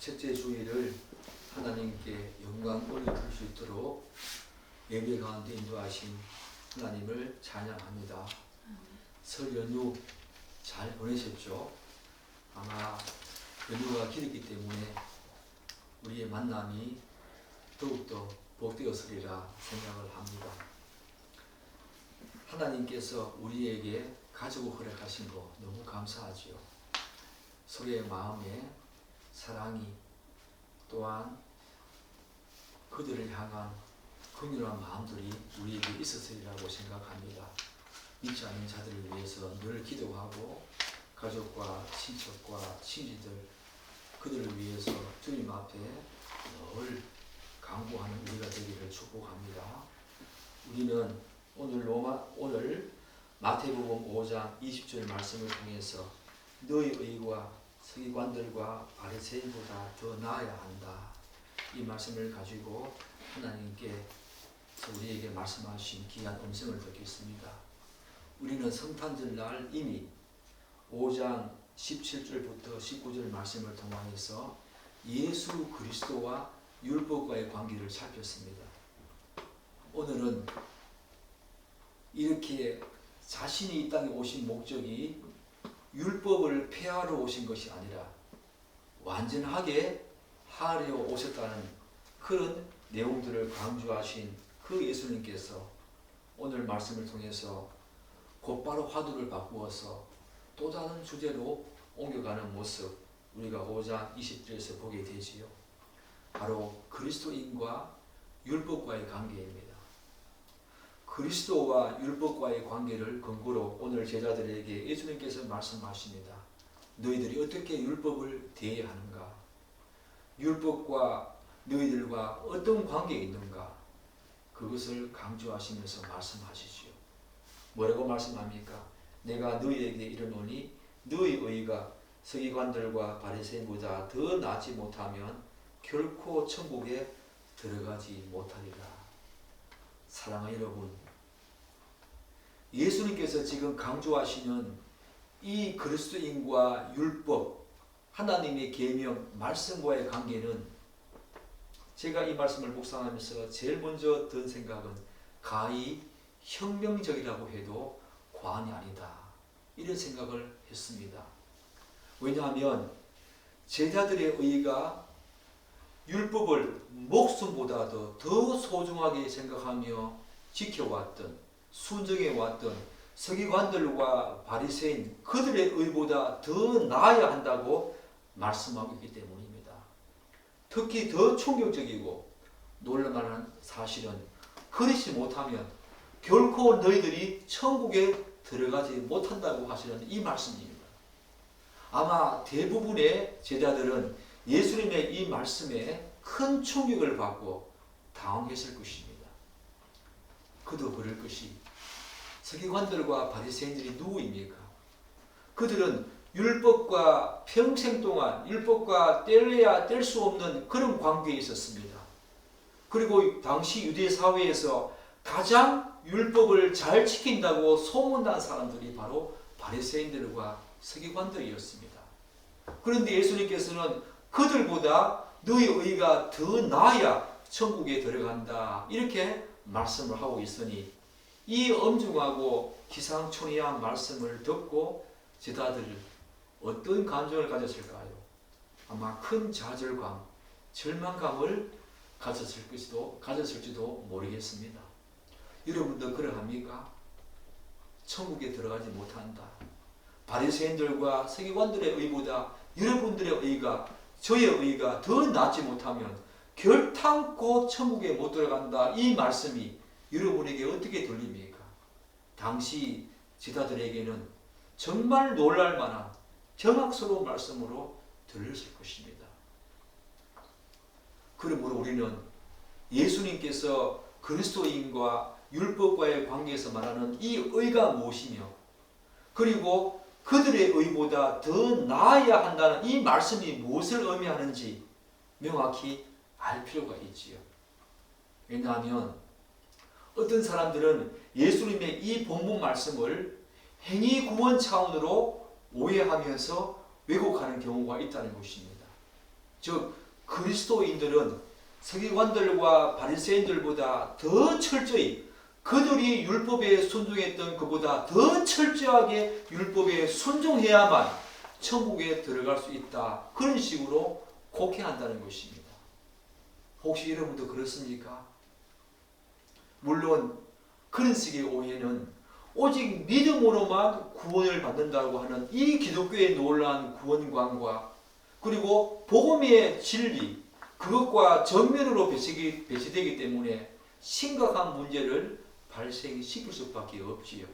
첫째 주일을 하나님께 영광 올려드릴 수 있도록 예배 가운데 인도하신 하나님을 찬양합니다. 설 연휴 잘 보내셨죠? 아마 연휴가 길었기 때문에 우리의 만남이 더욱더 복되었으리라 생각을 합니다. 하나님께서 우리에게 가족을 허락하신 거 너무 감사하지요. 서로의 마음에 사랑이 또한 그들을 향한 긍휼한 마음들이 우리에게 있었으리라고 생각합니다. 믿지 않는 자들을 위해서 늘 기도하고 가족과 친척과 친지들 그들을 위해서 주님 앞에 늘 간구하는 우리가 되기를 축복합니다. 우리는 오늘 마태복음 5장 20절 말씀을 통해서 너희 의와 서기관들과 바리새인보다 더 나아야 한다. 이 말씀을 가지고 하나님께 우리에게 말씀하신 귀한 음성을 듣겠습니다. 우리는 성탄절날 이미 5장 17절부터 19절 말씀을 통해서 예수 그리스도와 율법과의 관계를 살폈습니다. 오늘은 이렇게 자신이 이 땅에 오신 목적이 율법을 폐하러 오신 것이 아니라 완전하게 하려 오셨다는 그런 내용들을 강조하신 그 예수님께서 오늘 말씀을 통해서 곧바로 화두를 바꾸어서 또 다른 주제로 옮겨가는 모습 우리가 5장 20절에서 보게 되지요. 바로 그리스도인과 율법과의 관계입니다. 그리스도와 율법과의 관계를 근거로 오늘 제자들에게 예수님께서 말씀하십니다. 너희들이 어떻게 율법을 대해야 하는가? 율법과 너희들과 어떤 관계가 있는가? 그것을 강조하시면서 말씀하시지요. 뭐라고 말씀합니까? 내가 너희에게 이르노니 너희 의가 서기관들과 바리새인보다 더 낫지 못하면 결코 천국에 들어가지 못하리라. 사랑하는 여러분, 예수님께서 지금 강조하시는 이 그리스도인과 율법, 하나님의 계명, 말씀과의 관계는 제가 이 말씀을 묵상하면서 제일 먼저 든 생각은 가히 혁명적이라고 해도 과언이 아니다. 이런 생각을 했습니다. 왜냐하면 제자들의 의가 율법을 목숨보다도 더 소중하게 생각하며 지켜왔던 순종해왔던 서기관들과 바리새인 그들의 의보다 더 나아야 한다고 말씀하고 있기 때문입니다. 특히 더 충격적이고 놀랄만한 사실은 그렇지 못하면 결코 너희들이 천국에 들어가지 못한다고 하시는 이 말씀입니다. 아마 대부분의 제자들은 예수님의 이 말씀에 큰 충격을 받고 당황했을 것입니다. 그도 그럴 것이 서기관들과 바리새인들이 누구입니까? 그들은 율법과 평생 동안 율법과 뗄래야 뗄 수 없는 그런 관계에 있었습니다. 그리고 당시 유대 사회에서 가장 율법을 잘 지킨다고 소문난 사람들이 바로 바리새인들과 서기관들이었습니다. 그런데 예수님께서는 그들보다 너희 의가 더 나아야 천국에 들어간다 이렇게 말씀을 하고 있으니 이 엄중하고 기상천외한 말씀을 듣고 제자들 어떤 감정을 가졌을까요? 아마 큰 좌절감, 절망감을 가졌을지도 모르겠습니다. 여러분도 그러합니까? 천국에 들어가지 못한다. 바리새인들과 서기관들의 의보다 여러분들의 의가 저의 의가 더 낫지 못하면 결탄코 천국에 못 들어간다. 이 말씀이 여러분에게 어떻게 들립니까? 당시 제자들에게는 정말 놀랄만한 경악스러운 말씀으로 들렸을 것입니다. 그러므로 우리는 예수님께서 그리스도인과 율법과의 관계에서 말하는 이 의가 무엇이며 그리고 그들의 의보다 더 나아야 한다는 이 말씀이 무엇을 의미하는지 명확히 알 필요가 있지요. 왜냐하면 어떤 사람들은 예수님의 이 본문 말씀을 행위 구원 차원으로 오해하면서 왜곡하는 경우가 있다는 것입니다. 즉 그리스도인들은 서기관들과 바리새인들보다 더 철저히, 그들이 율법에 순종했던 것보다 더 철저하게 율법에 순종해야만 천국에 들어갈 수 있다. 그런 식으로 곡해한다는 것입니다. 혹시 여러분도 그렇습니까? 물론 그런 식의 오해는 오직 믿음으로만 구원을 받는다고 하는 이 기독교의 놀라운 구원관과, 그리고 복음의 진리, 그것과 정면으로 배치되기 때문에 심각한 문제를 발생시킬 수밖에 없지요.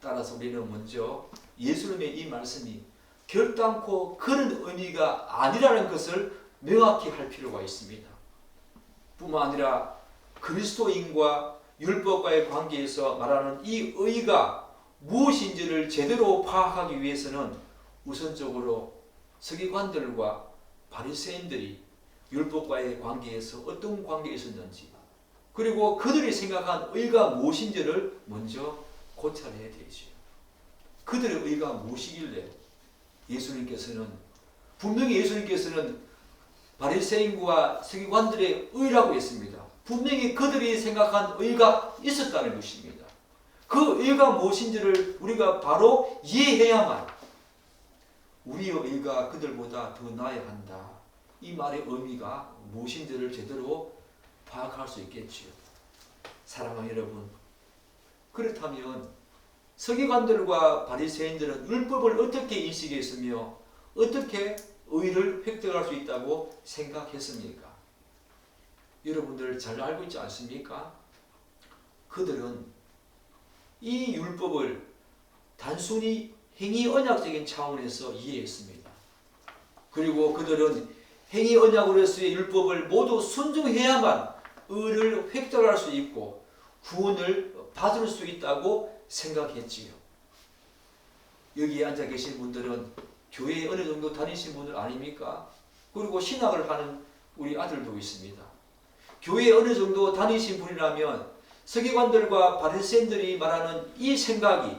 따라서 우리는 먼저 예수님의 이 말씀이 결단코 그런 의미가 아니라는 것을 명확히 할 필요가 있습니다. 뿐만 아니라 그리스도인과 율법과의 관계에서 말하는 이 의가 무엇인지를 제대로 파악하기 위해서는 우선적으로 서기관들과 바리새인들이 율법과의 관계에서 어떤 관계에 있었는지, 그리고 그들이 생각한 의가 무엇인지를 먼저 고찰해야 되죠. 그들의 의가 무엇이길래 분명히 예수님께서는 바리새인과 서기관들의 의라고 했습니다. 분명히 그들이 생각한 의가 있었다는 것입니다. 그 의가 무엇인지를 우리가 바로 이해해야만 우리의 의가 그들보다 더 나아야 한다. 이 말의 의미가 무엇인지를 제대로 파악할 수 있겠지요. 사랑하는 여러분, 그렇다면 서기관들과 바리새인들은 율법을 어떻게 인식했으며 어떻게 의를 획득할 수 있다고 생각했습니까? 여러분들 잘 알고 있지 않습니까? 그들은 이 율법을 단순히 행위 언약적인 차원에서 이해했습니다. 그리고 그들은 행위 언약으로서의 율법을 모두 순종해야만 의를 획득할 수 있고 구원을 받을 수 있다고 생각했지요. 여기에 앉아 계신 분들은 교회에 어느 정도 다니신 분들 아닙니까? 그리고 신학을 하는 우리 아들도 있습니다. 교회에 어느 정도 다니신 분이라면 서기관들과 바리새인들이 말하는 이 생각이,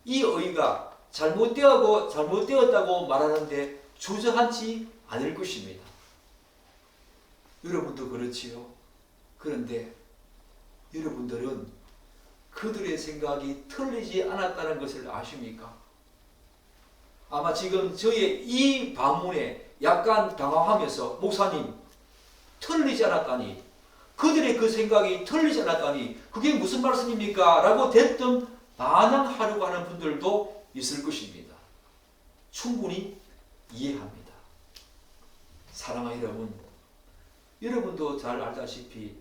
이 의가 잘못되었다고 말하는데 주저앉지 않을 것입니다. 여러분도 그렇지요. 그런데 여러분들은 그들의 생각이 틀리지 않았다는 것을 아십니까? 아마 지금 저의 이 반문에 약간 당황하면서 목사님, 틀리지 않았다니, 그들의 그 생각이 틀리지 않았다니 그게 무슨 말씀입니까? 라고 대뜸 반항하려고 하는 분들도 있을 것입니다. 충분히 이해합니다. 사랑하는 여러분, 여러분도 잘 알다시피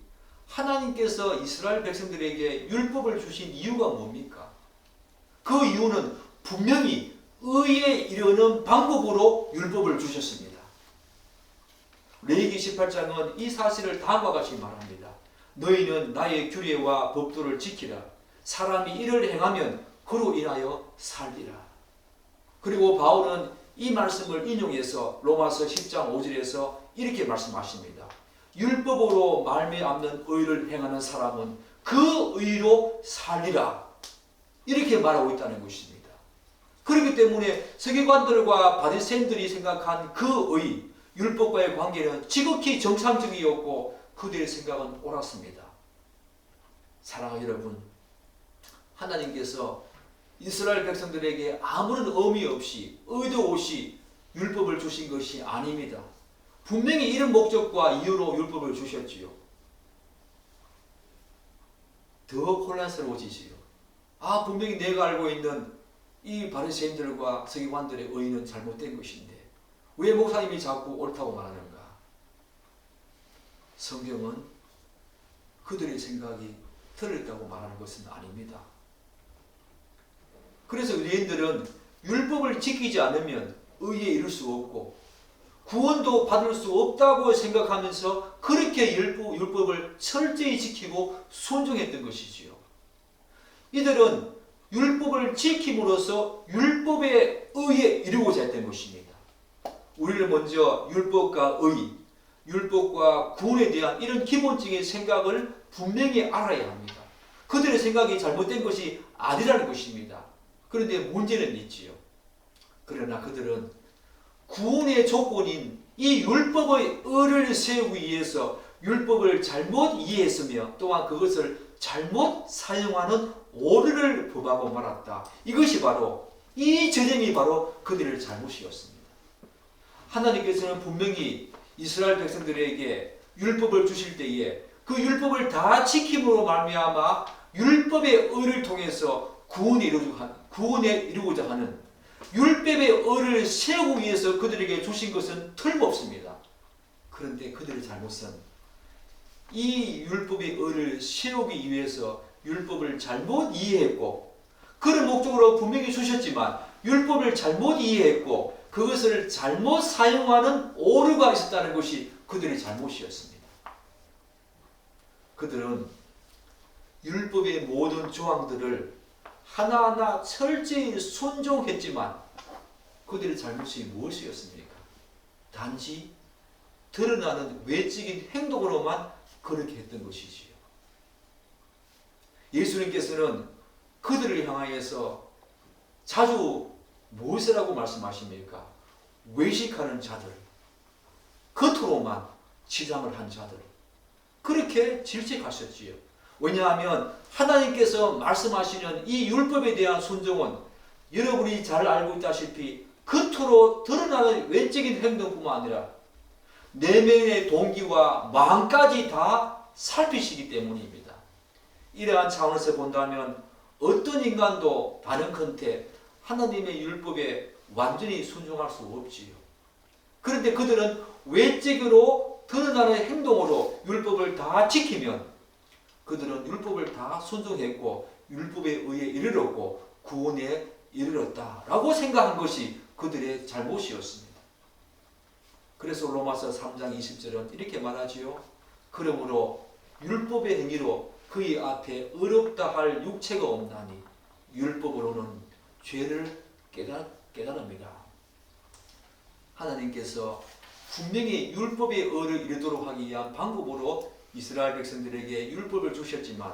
하나님께서 이스라엘 백성들에게 율법을 주신 이유가 뭡니까? 그 이유는 분명히 의에 이르는 방법으로 율법을 주셨습니다. 레위기 18장은 이 사실을 다음과 같이 말합니다. 너희는 나의 규례와 법도를 지키라. 사람이 이를 행하면 그로 인하여 살리라. 그리고 바울은 이 말씀을 인용해서 로마서 10장 5절에서 이렇게 말씀하십니다. 율법으로 말미암는 의를 행하는 사람은 그 의로 살리라. 이렇게 말하고 있다는 것입니다. 그렇기 때문에 서기관들과 바리새인들이 생각한 그 의, 율법과의 관계는 지극히 정상적이었고 그들의 생각은 옳았습니다. 사랑하는 여러분, 하나님께서 이스라엘 백성들에게 아무런 의미 없이, 의도 없이 율법을 주신 것이 아닙니다. 분명히 이런 목적과 이유로 율법을 주셨지요. 더 혼란스러워지지요. 분명히 내가 알고 있는 이 바리새인들과 서기관들의 의는 잘못된 것인데 왜 목사님이 자꾸 옳다고 말하는가? 성경은 그들의 생각이 틀렸다고 말하는 것은 아닙니다. 그래서 유대인들은 율법을 지키지 않으면 의에 이를 수 없고 구원도 받을 수 없다고 생각하면서 그렇게 율법을 철저히 지키고 순종했던 것이지요. 이들은 율법을 지킴으로써 율법의 의에 이르고자 했던 것입니다. 우리는 먼저 율법과 의, 율법과 구원에 대한 이런 기본적인 생각을 분명히 알아야 합니다. 그들의 생각이 잘못된 것이 아니라는 것입니다. 그런데 문제는 있지요. 그러나 그들은 구원의 조건인 이 율법의 의를 세우기 위해서 율법을 잘못 이해했으며 또한 그것을 잘못 사용하는 오류를 범하고 말았다. 이것이 바로 이 저점이 바로 그들의 잘못이었습니다. 하나님께서는 분명히 이스라엘 백성들에게 율법을 주실 때에 그 율법을 다 지킴으로 말미암아 율법의 의를 통해서 구원에 이루고자 하는 율법의 의를 세우기 위해서 그들에게 주신 것은 틀림없습니다. 그런데 그들의 잘못은 이 율법의 의를 세우기 위해서 율법을 잘못 이해했고 그런 목적으로 분명히 주셨지만 율법을 잘못 이해했고 그것을 잘못 사용하는 오류가 있었다는 것이 그들의 잘못이었습니다. 그들은 율법의 모든 조항들을 하나하나 철저히 순종했지만 그들의 잘못이 무엇이었습니까? 단지 드러나는 외적인 행동으로만 그렇게 했던 것이지요. 예수님께서는 그들을 향하여서 자주 무엇이라고 말씀하십니까? 외식하는 자들, 겉으로만 치장을 한 자들, 그렇게 질책하셨지요. 왜냐하면 하나님께서 말씀하시는 이 율법에 대한 순종은 여러분이 잘 알고 있다시피 겉으로 드러나는 외적인 행동뿐만 아니라 내면의 동기와 마음까지 다 살피시기 때문입니다. 이러한 차원에서 본다면 어떤 인간도 단언컨대 하나님의 율법에 완전히 순종할 수 없지요. 그런데 그들은 외적으로 드러나는 행동으로 율법을 다 지키면 그들은 율법을 다 순종했고 율법에 의해 이르렀고 구원에 이르렀다라고 생각한 것이 그들의 잘못이었습니다. 그래서 로마서 3장 20절은 이렇게 말하지요. 그러므로 율법의 행위로 그의 앞에 의롭다 할 육체가 없나니 율법으로는 죄를 깨달습니다. 하나님께서 분명히 율법의 의를 이루도록 하기 위한 방법으로 이스라엘 백성들에게 율법을 주셨지만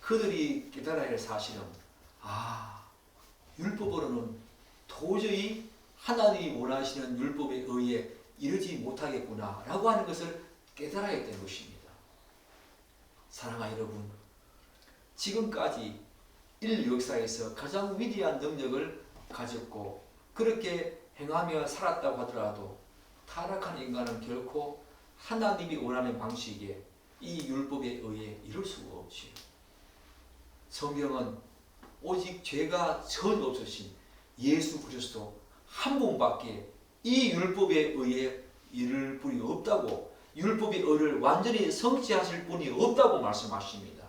그들이 깨달아야 할 사실은 율법으로는 도저히 하나님이 원하시는 율법에 의해 이르지 못하겠구나 라고 하는 것을 깨달아야 되는 것입니다. 사랑하는 여러분, 지금까지 인류 역사에서 가장 위대한 능력을 가졌고 그렇게 행하며 살았다고 하더라도 타락한 인간은 결코 하나님이 원하는 방식에 이 율법에 의해 이룰 수가 없지요. 성경은 오직 죄가 전혀 없으신 예수 그리스도 한 분밖에 이 율법에 의해 이룰 분이 없다고, 율법의 의를 완전히 성취하실 분이 없다고 말씀하십니다.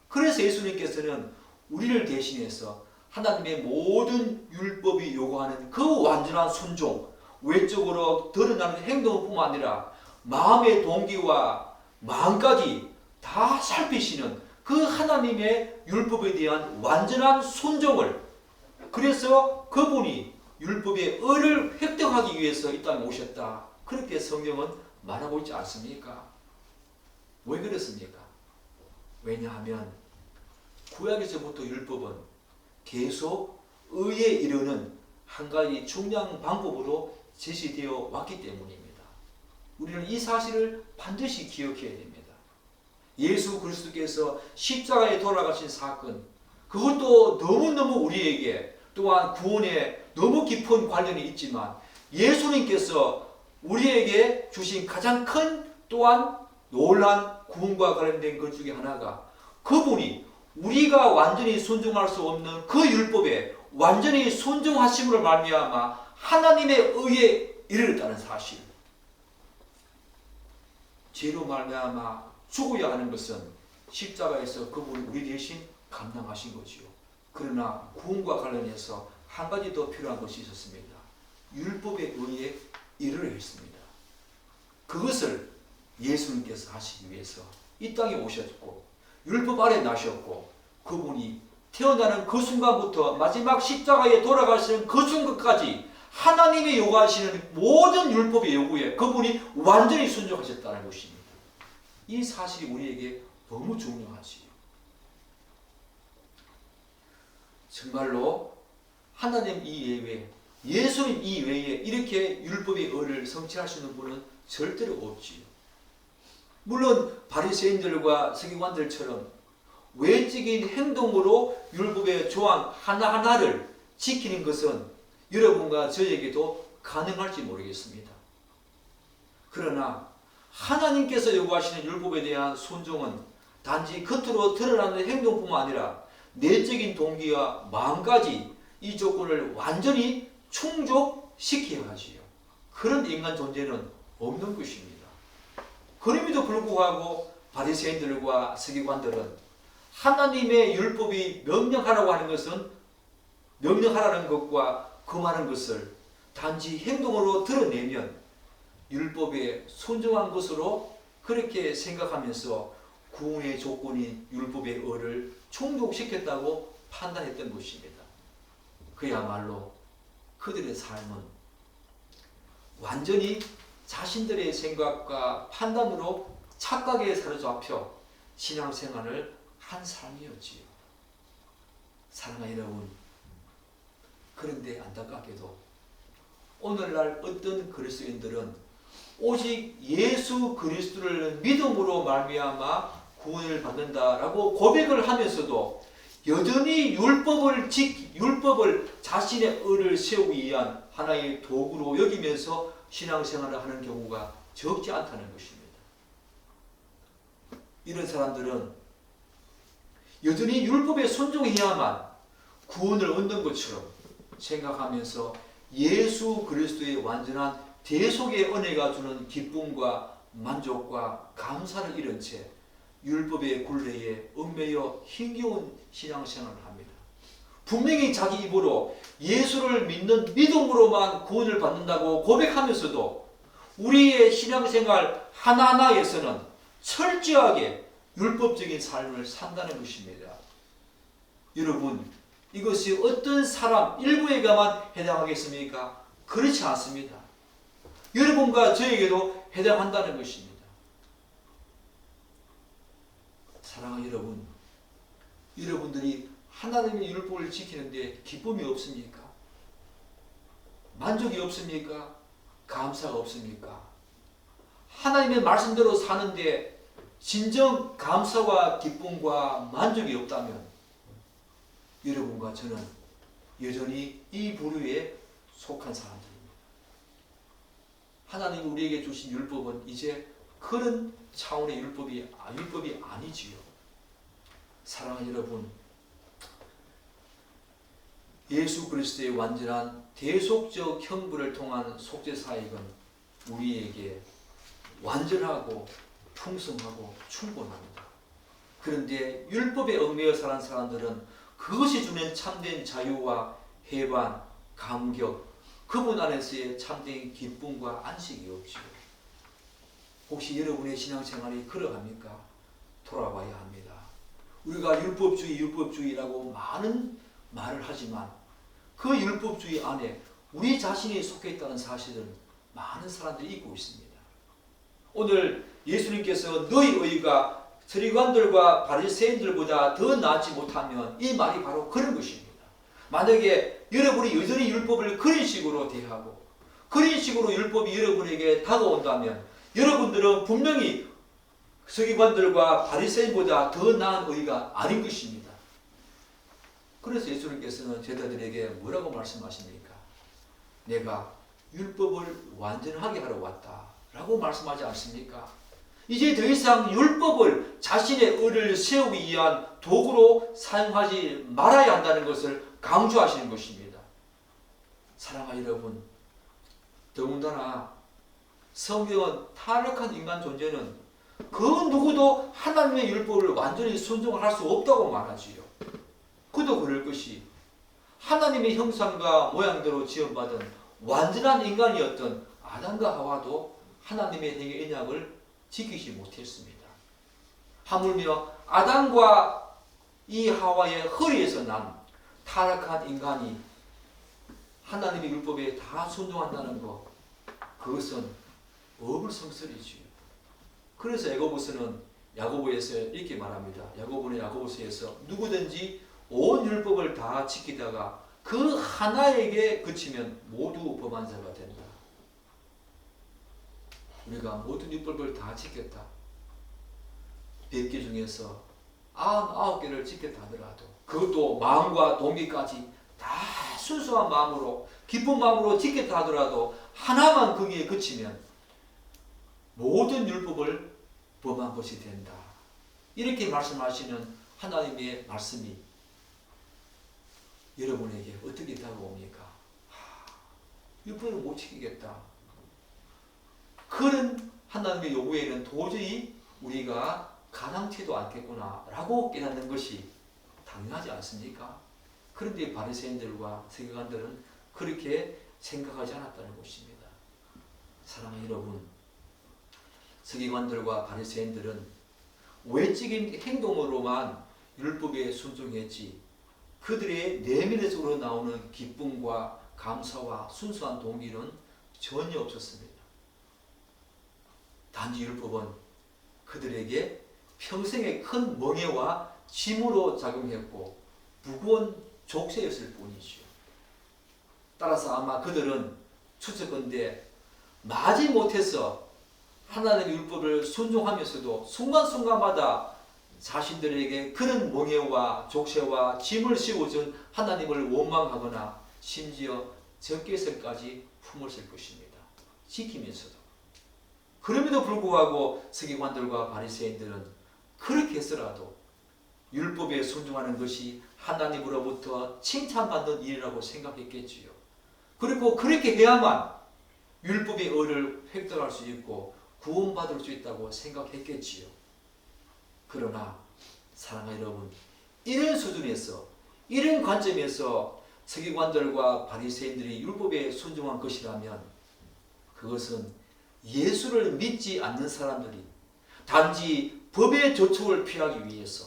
그래서 예수님께서는 우리를 대신해서 하나님의 모든 율법이 요구하는 그 완전한 순종, 외적으로 드러나는 행동뿐만 아니라 마음의 동기와 마음까지 다 살피시는 그 하나님의 율법에 대한 완전한 순종을, 그래서 그분이 율법의 의를 획득하기 위해서 이 땅에 오셨다, 그렇게 성경은 말하고 있지 않습니까? 왜 그렇습니까? 왜냐하면 구약에서부터 율법은 계속 의에 이르는 한 가지 중요한 방법으로 제시되어 왔기 때문입니다. 우리는 이 사실을 반드시 기억해야 됩니다. 예수 그리스도께서 십자가에 돌아가신 사건, 그것도 너무너무 우리에게 또한 구원에 너무 깊은 관련이 있지만 예수님께서 우리에게 주신 가장 큰 또한 놀란 구원과 관련된 것 중에 하나가 그분이 우리가 완전히 순종할 수 없는 그 율법에 완전히 순종하심으로 말미암아 하나님의 의에 이르렀다는 사실. 죄로 말미암아 죽어야 하는 것은 십자가에서 그분이 우리 대신 감당하신 거지요. 그러나 구원과 관련해서 한 가지 더 필요한 것이 있었습니다. 율법에 의해 이르려 했습니다. 그것을 예수님께서 하시기 위해서 이 땅에 오셨고 율법 아래 나셨고 그분이 태어나는 그 순간부터 마지막 십자가에 돌아가시는 그 순간까지 하나님이 요구하시는 모든 율법의 요구에 그분이 완전히 순종하셨다는 것입니다. 이 사실이 우리에게 너무 중요하지요. 정말로 하나님 이외에 예수님 이외에 이렇게 율법의 의를 성취할 수 있는 분은 절대로 없지요. 물론 바리새인들과 서기관들처럼 외적인 행동으로 율법의 조항 하나하나를 지키는 것은 여러분과 저에게도 가능할지 모르겠습니다. 그러나 하나님께서 요구하시는 율법에 대한 순종은 단지 겉으로 드러나는 행동뿐만 아니라 내적인 동기와 마음까지 이 조건을 완전히 충족시켜야 하지요. 그런 인간 존재는 없는 것입니다. 그럼에도 불구하고 바리새인들과 서기관들은 하나님의 율법이 명령하라고 하는 것은 명령하라는 것과 금하는 것을 단지 행동으로 드러내면 율법에 순종한 것으로 그렇게 생각하면서 구원의 조건인 율법의 의를 충족시켰다고 판단했던 것입니다. 그야말로 그들의 삶은 완전히 자신들의 생각과 판단으로 착각에 사로잡혀 신앙생활을 한 삶이었지요. 사랑하는 여러분, 그런데 안타깝게도 오늘날 어떤 그리스도인들은 오직 예수 그리스도를 믿음으로 말미암아 구원을 받는다라고 고백을 하면서도 여전히 율법을 자신의 의를 세우기 위한 하나의 도구로 여기면서 신앙생활을 하는 경우가 적지 않다는 것입니다. 이런 사람들은 여전히 율법에 순종해야만 구원을 얻는 것처럼 생각하면서 예수 그리스도의 완전한 대속의 은혜가 주는 기쁨과 만족과 감사를 잃은 채 율법의 굴레에 얽매여 힘겨운 신앙생활을 합니다. 분명히 자기 입으로 예수를 믿는 믿음으로만 구원을 받는다고 고백하면서도 우리의 신앙생활 하나하나에서는 철저하게 율법적인 삶을 산다는 것입니다. 여러분, 이것이 어떤 사람 일부에게만 해당하겠습니까? 그렇지 않습니다. 여러분과 저에게도 해당한다는 것입니다. 사랑하는 여러분, 여러분들이 하나님의 율법을 지키는데 기쁨이 없습니까? 만족이 없습니까? 감사가 없습니까? 하나님의 말씀대로 사는데 진정 감사와 기쁨과 만족이 없다면 여러분과 저는 여전히 이 부류에 속한 사람들입니다. 하나님이 우리에게 주신 율법은 이제 그런 차원의 율법이 아니지요. 사랑하는 여러분, 예수 그리스도의 완전한 대속적 형부를 통한 속죄사역은 우리에게 완전하고 풍성하고 충분합니다. 그런데 율법에 얽매여 사는 사람들은 그것이 주는 참된 자유와 해방, 감격, 그분 안에서의 참된 기쁨과 안식이 없지요. 혹시 여러분의 신앙생활이 그러합니까? 돌아봐야 합니다. 우리가 율법주의라고 많은 말을 하지만 그 율법주의 안에 우리 자신이 속해 있다는 사실은 많은 사람들이 잊고 있습니다. 오늘 예수님께서 너희 의가 서기관들과 바리새인들보다 더 나지 못하면 이 말이 바로 그런 것입니다. 만약에 여러분이 여전히 율법을 그런 식으로 대하고 그런 식으로 율법이 여러분에게 다가온다면 여러분들은 분명히 서기관들과 바리새인보다 더 나은 의가 아닌 것입니다. 그래서 예수님께서는 제자들에게 뭐라고 말씀하십니까? 내가 율법을 완전하게 하러 왔다 라고 말씀하지 않습니까? 이제 더 이상 율법을 자신의 의를 세우기 위한 도구로 사용하지 말아야 한다는 것을 강조하시는 것입니다. 사랑하는 여러분, 더군다나 성경은 타락한 인간 존재는 그 누구도 하나님의 율법을 완전히 순종을 할 수 없다고 말하지요. 그도 그럴 것이 하나님의 형상과 모양대로 지음받은 완전한 인간이었던 아담과 하와도 하나님의 행의 언약을 지키지 못했습니다. 하물며 아담과 이 하와의 허리에서 난 타락한 인간이 하나님의 율법에 다 순종한다는 것, 그것은 어불성설이지요. 그래서 야고보에서 이렇게 말합니다. 야고보서에서 누구든지 온 율법을 다 지키다가 그 하나에게 그치면 모두 범한 자가 된다. 우리가 모든 율법을 다 지켰다. 100개 중에서 99개를 지켰다 하더라도 그것도 마음과 동기까지 다 순수한 마음으로 기쁜 마음으로 지켰다 하더라도 하나만 거기에 그치면 모든 율법을 범한 것이 된다. 이렇게 말씀하시는 하나님의 말씀이 여러분에게 어떻게 다가옵니까? 율법을 못 지키겠다. 그런 하나님의 요구에는 도저히 우리가 가당치도 않겠구나 라고 깨닫는 것이 당연하지 않습니까? 그런데 바리새인들과 서기관들은 그렇게 생각하지 않았다는 것입니다. 사랑하는 여러분, 서기관들과 바리새인들은 외적인 행동으로만 율법에 순종했지 그들의 내면에서 나오는 기쁨과 감사와 순수한 동기는 전혀 없었습니다. 단지 율법은 그들에게 평생의 큰 멍해와 짐으로 작용했고 무거운 족쇄였을 뿐이죠. 따라서 아마 그들은 추측컨대 마지못해서 하나님의 율법을 순종하면서도 순간순간마다 자신들에게 그런 멍해와 족쇄와 짐을 씌워준 하나님을 원망하거나 심지어 적개설까지 품었을 것입니다. 지키면서도. 그럼에도 불구하고 서기관들과 바리새인들은 그렇게 했더라도 율법에 순종하는 것이 하나님으로부터 칭찬받는 일이라고 생각했겠지요. 그리고 그렇게 해야만 율법의 의를 획득할 수 있고 구원받을 수 있다고 생각했겠지요. 그러나 사랑하는 여러분, 이런 수준에서 이런 관점에서 서기관들과 바리새인들이 율법에 순종한 것이라면 그것은 예수를 믿지 않는 사람들이 단지 법의 조촉을 피하기 위해서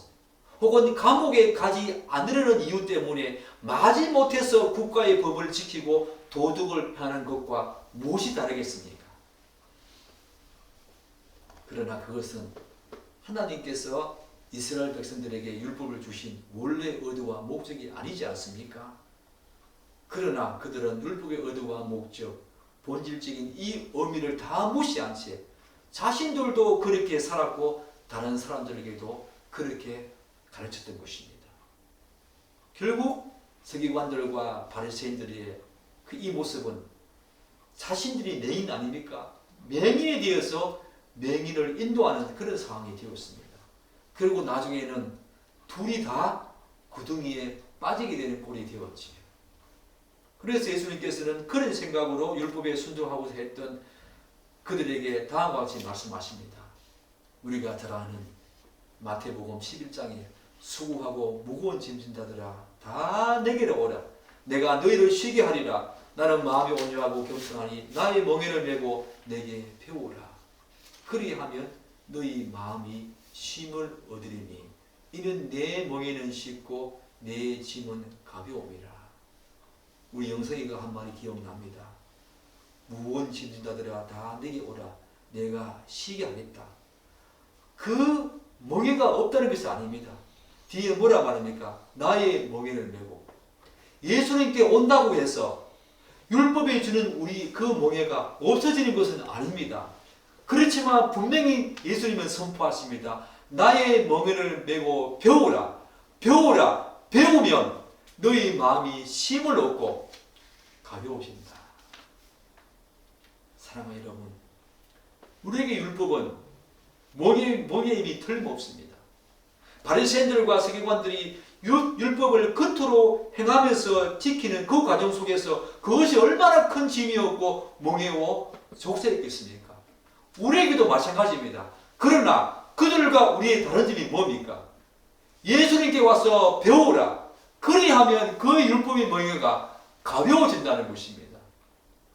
혹은 감옥에 가지 않으려는 이유 때문에 마지못해서 국가의 법을 지키고 도덕을 펴는 것과 무엇이 다르겠습니까? 그러나 그것은 하나님께서 이스라엘 백성들에게 율법을 주신 원래 의도와 목적이 아니지 않습니까? 그러나 그들은 율법의 의도와 목적, 본질적인 이 의미를 다 무시한 채 자신들도 그렇게 살았고 다른 사람들에게도 그렇게 가르쳤던 것입니다. 결국 서기관들과 바리새인들의 이 모습은 자신들이 맹인 아닙니까? 맹인에 대해서 맹인을 인도하는 그런 상황이 되었습니다. 그리고 나중에는 둘이 다 구덩이에 빠지게 되는 꼴이 되었지. 그래서 예수님께서는 그런 생각으로 율법에 순종하고자 했던 그들에게 다음과 같이 말씀하십니다. 우리가 잘 아는 마태복음 11장에 수고하고 무거운 짐 진 자들아 다 내게로 오라. 내가 너희를 쉬게 하리라. 나는 마음이 온유하고 겸손하니 나의 멍에를 메고 내게 배우라. 그리하면 너희 마음이 쉼을 얻으리니 이는 내 멍에는 쉽고 내 짐은 가벼움이라. 우리 영성이가 한 말이 기억납니다. 무거운 짐 진 자들아 다 내게 오라. 내가 쉬게 하겠다. 그 멍에가 없다는 것이 아닙니다. 뒤에 뭐라 말합니까? 나의 멍에를 메고. 예수님께 온다고 해서 율법이 주는 우리 그 멍에가 없어지는 것은 아닙니다. 그렇지만 분명히 예수님은 선포하십니다. 나의 멍에를 메고 배우라. 배우라. 배우면 너희 마음이 쉼을 얻고 가벼워진다. 사랑하는 여러분, 우리에게 율법은 멍에 힘이 틀림없습니다. 바리새인들과 서기관들이 율법을 겉으로 행하면서 지키는 그 과정 속에서 그것이 얼마나 큰 짐이었고 멍에와 족쇄였겠습니까? 우리에게도 마찬가지입니다. 그러나 그들과 우리의 다른 점이 뭡니까? 예수님께 와서 배우라. 그리하면 그 율법의 멍에가 가벼워진다는 것입니다.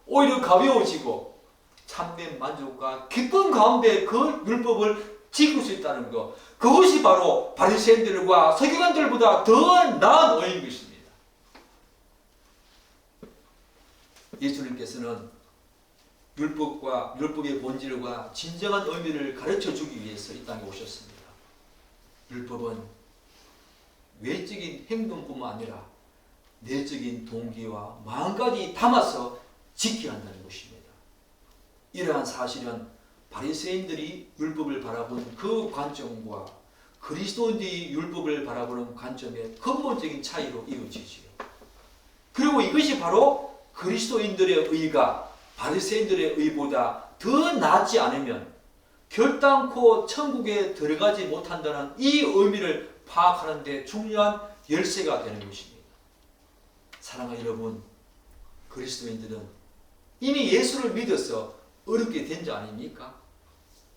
오히려 가벼워지고 참된 만족과 기쁨 가운데 그 율법을 지킬 수 있다는 것, 그것이 바로 바리새인들과 서기관들보다 더 나은 의인 것입니다. 예수님께서는 율법의 본질과 진정한 의미를 가르쳐주기 위해서 이 땅에 오셨습니다. 율법은 외적인 행동뿐만 아니라 내적인 동기와 마음까지 담아서 지켜야 한다는 것입니다. 이러한 사실은 바리새인들이 율법을 바라본 그 관점과 그리스도인들이 율법을 바라보는 관점의 근본적인 차이로 이루어지지요. 그리고 이것이 바로 그리스도인들의 의가 바리새인들의 의보다 더 낫지 않으면 결단코 천국에 들어가지 못한다는 이 의미를 파악하는 데 중요한 열쇠가 되는 것입니다. 사랑하는 여러분, 그리스도인들은 이미 예수를 믿어서 어렵게 된 자 아닙니까?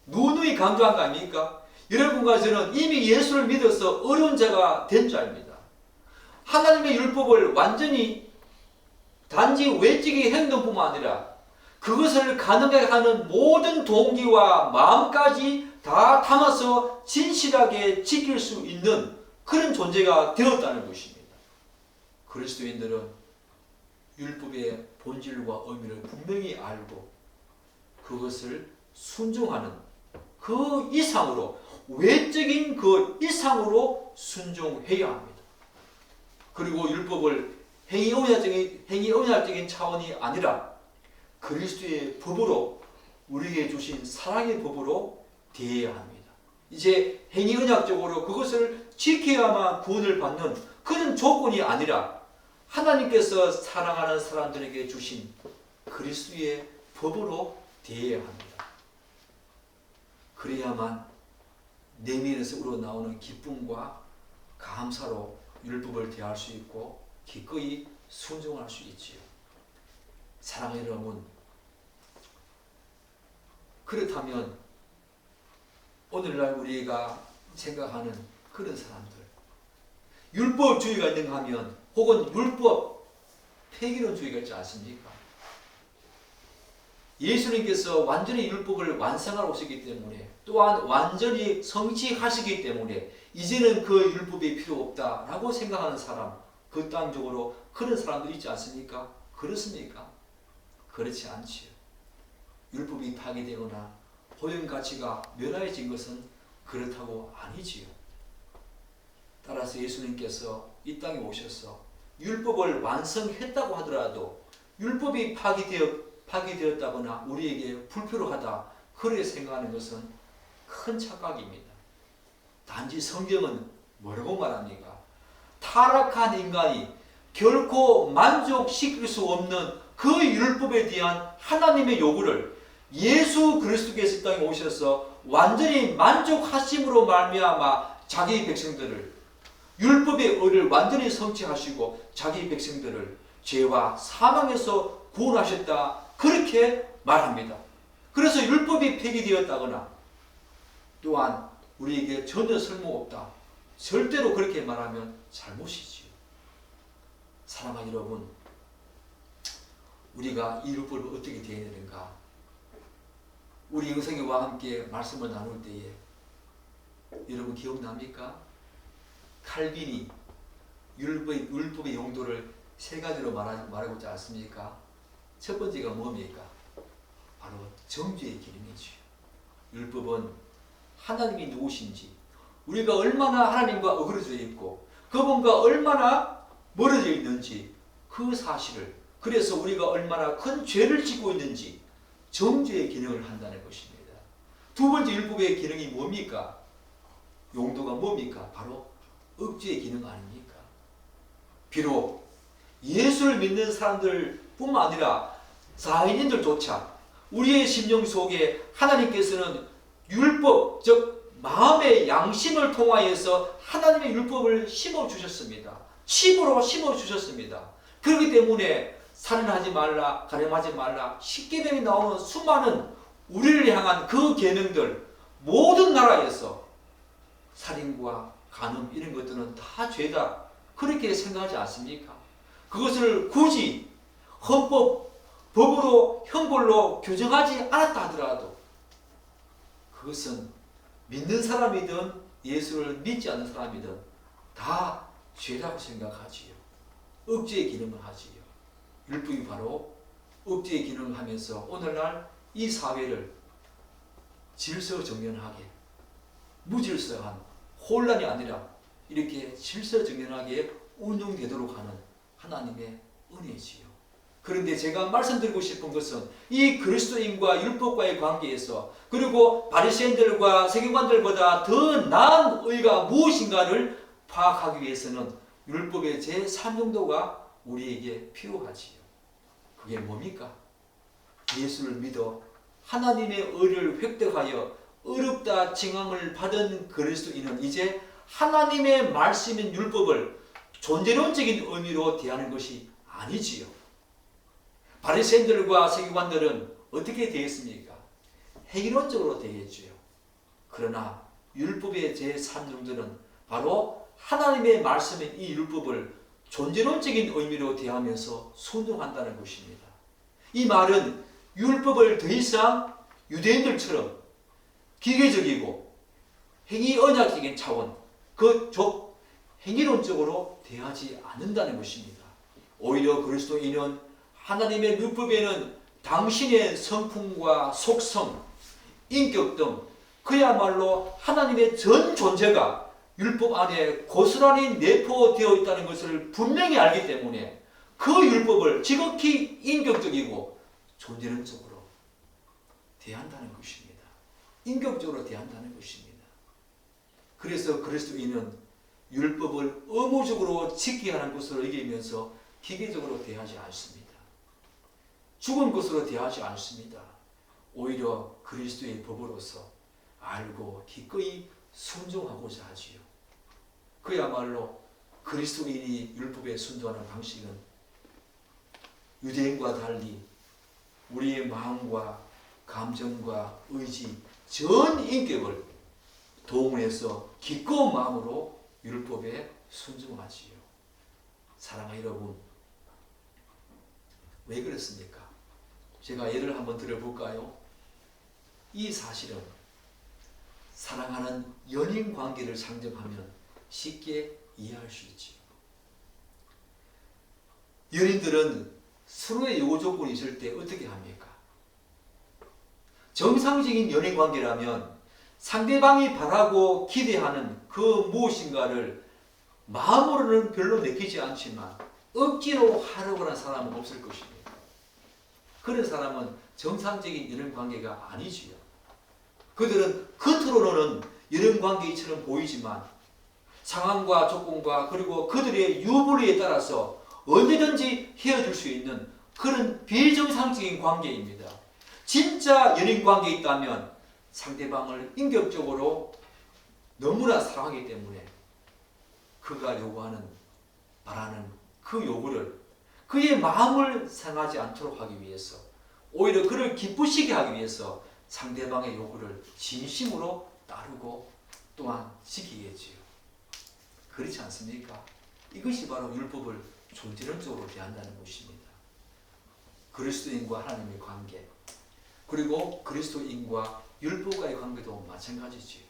누누이 강조한 거 아닙니까? 여러분과 저는 이미 예수를 믿어서 어려운 자가 된 자입니다. 하나님의 율법을 완전히 단지 외적인 행동뿐만 아니라 그것을 가능하게 하는 모든 동기와 마음까지 다 담아서 진실하게 지킬 수 있는 그런 존재가 되었다는 것입니다. 그리스도인들은 율법의 본질과 의미를 분명히 알고 그것을 순종하는 그 이상으로, 외적인 그 이상으로 순종해야 합니다. 그리고 율법을 행위언약적인 차원이 아니라 그리스도의 법으로, 우리에게 주신 사랑의 법으로 대해야 합니다. 이제 행위언약적으로 그것을 지켜야만 구원을 받는 그런 조건이 아니라 하나님께서 사랑하는 사람들에게 주신 그리스도의 법으로 대해야 합니다. 그래야만 내면에서 우러나오는 기쁨과 감사로 율법을 대할 수 있고 기꺼이 순종할 수 있지요. 사랑하는 여러분, 그렇다면 오늘날 우리가 생각하는 그런 사람들, 율법주의가 있는가 하면 혹은 율법 폐기론주의가 있지 않습니까? 예수님께서 완전히 율법을 완성하러 오셨기 때문에, 또한 완전히 성취하시기 때문에 이제는 그 율법이 필요 없다라고 생각하는 사람, 극단적으로 그런 사람들이 있지 않습니까? 그렇습니까? 그렇지 않지요. 율법이 파괴되거나 호용가치가 멸하여진 것은 그렇다고 아니지요. 따라서 예수님께서 이 땅에 오셔서 율법을 완성했다고 하더라도 율법이 파괴되었다거나 우리에게 불필요하다 그렇게 생각하는 것은 큰 착각입니다. 단지 성경은 뭐라고 말합니까? 타락한 인간이 결코 만족시킬 수 없는 그 율법에 대한 하나님의 요구를 예수 그리스도께서 이 땅에 오셔서 완전히 만족하심으로 말미암아 자기 백성들을, 율법의 의를 완전히 성취하시고 자기 백성들을 죄와 사망에서 구원하셨다 그렇게 말합니다. 그래서 율법이 폐기되었다거나 또한 우리에게 전혀 쓸모없다, 절대로 그렇게 말하면 잘못이지요. 사랑하는 여러분, 우리가 이 율법을 어떻게 대해야 되는가? 우리 영성이와 함께 말씀을 나눌 때에 여러분 기억납니까? 칼빈이 율법의 용도를 세 가지로 말하고 있지 않습니까? 첫 번째가 뭡니까? 바로 정죄의 기능이지요. 율법은 하나님이 누구신지, 우리가 얼마나 하나님과 어그러져 있고 그분과 얼마나 멀어져 있는지 그 사실을, 그래서 우리가 얼마나 큰 죄를 짓고 있는지 정죄의 기능을 한다는 것입니다. 두 번째 율법의 기능이 뭡니까? 용도가 뭡니까? 바로 억제의 기능 아닙니까? 비록 예수를 믿는 사람들뿐만 아니라 사인인들조차 우리의 심령 속에 하나님께서는 율법, 즉 마음의 양심을 통하여서 하나님의 율법을 심어주셨습니다. 칩으로 심어주셨습니다. 그렇기 때문에 살인하지 말라, 가늠하지 말라, 십계명에 나오는 수많은 우리를 향한 그 계명들, 모든 나라에서 살인과 간음 이런 것들은 다 죄다 그렇게 생각하지 않습니까? 그것을 굳이 법으로 형벌로 규정하지 않았다 하더라도 그것은 믿는 사람이든 예수를 믿지 않는 사람이든 다 죄라고 생각하지요. 억제의 기능을 하지요. 율법이 바로 억제의 기능을 하면서 오늘날 이 사회를 질서정연하게, 무질서한 혼란이 아니라 이렇게 질서정연하게 운영되도록 하는 하나님의 은혜지요. 그런데 제가 말씀드리고 싶은 것은 이 그리스도인과 율법과의 관계에서, 그리고 바리새인들과 세계관들보다 더 나은 의가 무엇인가를 파악하기 위해서는 율법의 제3정도가 우리에게 필요하지요. 그게 뭡니까? 예수를 믿어 하나님의 의를 획득하여 의롭다 칭함을 받은 그리스도인은 이제 하나님의 말씀인 율법을 존재론적인 의미로 대하는 것이 아니지요. 바리새인들과 세계관들은 어떻게 대했습니까? 행위론적으로 대했지요. 그러나 율법의 제3정도는 바로 하나님의 말씀인 이 율법을 존재론적인 의미로 대하면서 순종한다는 것입니다. 이 말은 율법을 더 이상 유대인들처럼 기계적이고 행위 언약적인 차원, 행위론적으로 대하지 않는다는 것입니다. 오히려 그리스도인은 하나님의 율법에는 당신의 성품과 속성, 인격 등 그야말로 하나님의 전 존재가 율법 안에 고스란히 내포되어 있다는 것을 분명히 알기 때문에 그 율법을 지극히 인격적이고 존재론적으로 대한다는 것입니다. 인격적으로 대한다는 것입니다. 그래서 그리스도인은 율법을 의무적으로 지켜야 하는 것으로 여기면서 기계적으로 대하지 않습니다. 죽은 것으로 대하지 않습니다. 오히려 그리스도의 법으로서 알고 기꺼이 순종하고자 하지요. 그야말로 그리스도인이 율법에 순종하는 방식은 유대인과 달리 우리의 마음과 감정과 의지, 전 인격을 동원해서 기꺼운 마음으로 율법에 순종하지요. 사랑하는 여러분, 왜 그렇습니까? 제가 예를 한번 들어볼까요? 이 사실은 사랑하는 연인 관계를 상정하면 쉽게 이해할 수 있지요. 연인들은 서로의 요구 조건이 있을 때 어떻게 합니까? 정상적인 연인 관계라면 상대방이 바라고 기대하는 그 무엇인가를 마음으로는 별로 느끼지 않지만 억지로 하려고 하는 사람은 없을 것입니다. 그런 사람은 정상적인 연인 관계가 아니지요. 그들은 겉으로는 연인 관계처럼 보이지만 상황과 조건과 그리고 그들의 유불리에 따라서 언제든지 헤어질 수 있는 그런 비정상적인 관계입니다. 진짜 연인 관계에 있다면 상대방을 인격적으로 너무나 사랑하기 때문에 그가 요구하는, 바라는 그 요구를, 그의 마음을 상하지 않도록 하기 위해서, 오히려 그를 기쁘시게 하기 위해서 상대방의 요구를 진심으로 따르고 또한 지키겠지요. 그렇지 않습니까? 이것이 바로 율법을 존재론적으로 대한다는 것입니다. 그리스도인과 하나님의 관계, 그리고 그리스도인과 율법과의 관계도 마찬가지지요.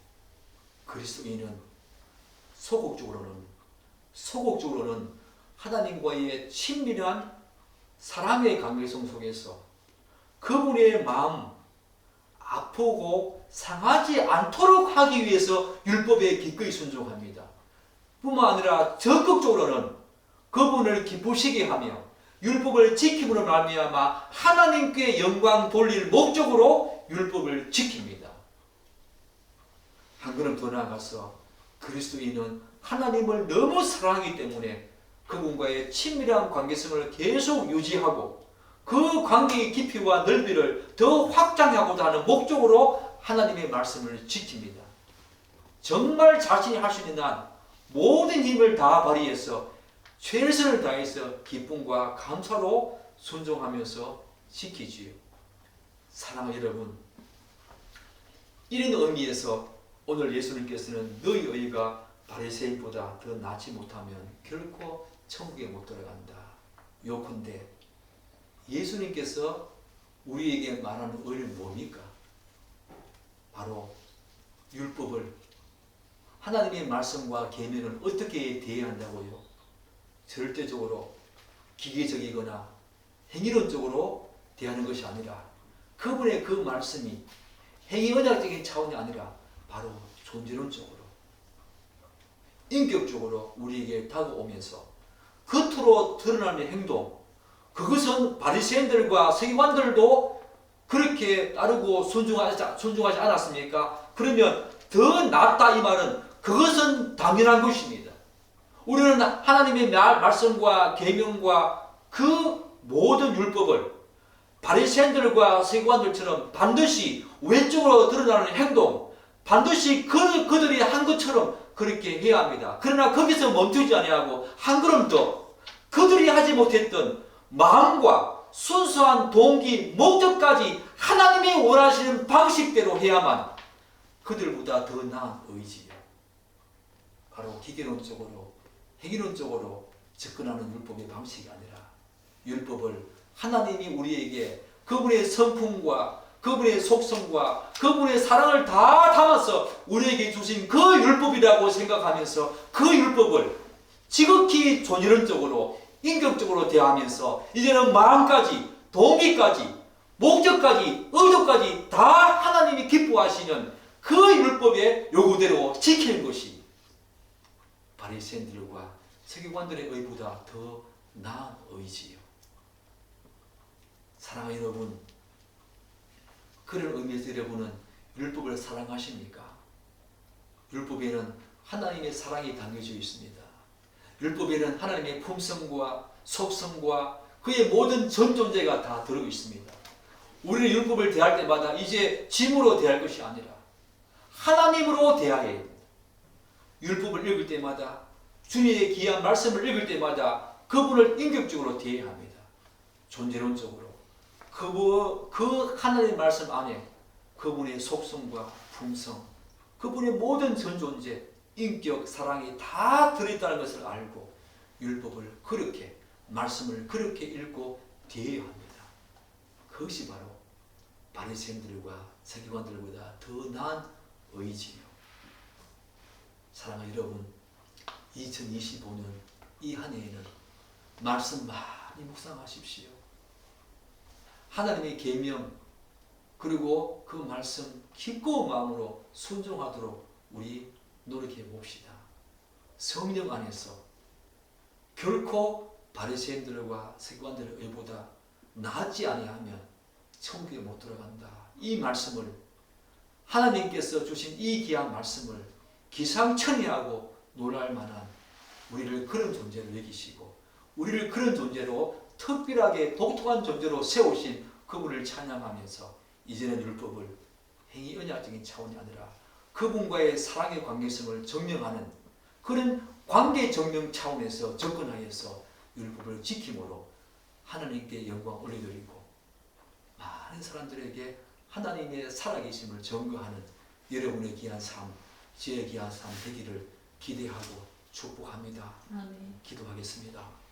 그리스도인은 소극적으로는 하나님과의 친밀한 사랑의 관계성 속에서 그분의 마음 아프고 상하지 않도록 하기 위해서 율법에 기꺼이 순종합니다. 뿐만 아니라 적극적으로는 그분을 기쁘시게 하며 율법을 지킴으로 말미암아 하나님께 영광 돌릴 목적으로 율법을 지킵니다. 한 걸음 더 나아가서 그리스도인은 하나님을 너무 사랑하기 때문에 그분과의 친밀한 관계성을 계속 유지하고 그 관계의 깊이와 넓이를 더 확장하고자 하는 목적으로 하나님의 말씀을 지킵니다. 정말 자신이 할 수 있는 한 모든 힘을 다 발휘해서 최선을 다해서 기쁨과 감사로 순종하면서 지키지요. 사랑하는 여러분, 이런 의미에서 오늘 예수님께서는 너희 의가 바리새인보다 더 낫지 못하면 결코 천국에 못 들어간다. 요컨대 예수님께서 우리에게 말하는 의는 뭡니까? 바로 율법을, 하나님의 말씀과 계명을 어떻게 대해야 한다고요? 절대적으로 기계적이거나 행위론적으로 대하는 것이 아니라 그분의 그 말씀이 행위 언약적인 차원이 아니라 바로 존재론적으로, 인격적으로 우리에게 다가오면서 겉으로 드러나는 행동, 그것은 바리새인들과 서기관들도 그렇게 따르고 순종하지 않았습니까? 그러면 더 낫다 이 말은 그것은 당연한 것입니다. 우리는 하나님의 말씀과 계명과 그 모든 율법을 바리새인들과 서기관들처럼 반드시 외적으로 드러나는 행동, 반드시 그들이 한 것처럼 그렇게 해야 합니다. 그러나 거기서 멈추지 아니하고 한 걸음 더 그들이 하지 못했던 마음과 순수한 동기, 목적까지 하나님이 원하시는 방식대로 해야만 그들보다 더 나은 의지요. 바로 기계론적으로, 행위론적으로 접근하는 율법의 방식이 아니라 율법을 하나님이 우리에게 그분의 성품과 그분의 속성과 그분의 사랑을 다 담아서 우리에게 주신 그 율법이라고 생각하면서 그 율법을 지극히 존재론적으로 인격적으로 대하면서 이제는 마음까지 동기까지 목적까지 의도까지 다 하나님이 기뻐하시는 그 율법의 요구대로 지키는 것이 바리새인들과 서기관들의 의보다 더 나은 의지요. 사랑하는 여러분, 그런 의미에서 여러분은 율법을 사랑하십니까? 율법에는 하나님의 사랑이 담겨져 있습니다. 율법에는 하나님의 품성과 속성과 그의 모든 전 존재가 다 들어 있습니다. 우리는 율법을 대할 때마다 이제 짐으로 대할 것이 아니라 하나님으로 대해야 합니다. 율법을 읽을 때마다 주님의 귀한 말씀을 읽을 때마다 그분을 인격적으로 대해야 합니다. 존재론적으로 그 하나님의 말씀 안에 그분의 속성과 품성, 그분의 모든 전 존재, 인격, 사랑이 다 들어있다는 것을 알고 율법을 그렇게, 말씀을 그렇게 읽고 대해야 합니다. 그것이 바로 바리새인들과 서기관들보다 더 나은 의지요. 사랑하는 여러분, 2025년 이 한 해에는 말씀 많이 묵상하십시오. 하나님의 계명 그리고 그 말씀 기꺼운 마음으로 순종하도록 우리 노력해 봅시다. 성령 안에서 결코 바리새인들과 서기관들의 의보다 나았지 아니하면 천국에 못 들어간다. 이 말씀을 하나님께서 주신 이 귀한 말씀을 기상천외하고 놀랄 만한 우리를 그런 존재로 여기시고 우리를 그런 존재로 특별하게 독특한 존재로 세우신 그분을 찬양하면서 이제는 율법을 행위 언약적인 차원이 아니라 그분과의 사랑의 관계성을 증명하는 그런 관계 증명 차원에서 접근하여서 율법을 지킴으로 하나님께 영광 올려드리고 많은 사람들에게 하나님의 살아계심을 증거하는 여러분의 귀한 삶, 저의 귀한 삶 되기를 기대하고 축복합니다. 아멘. 기도하겠습니다.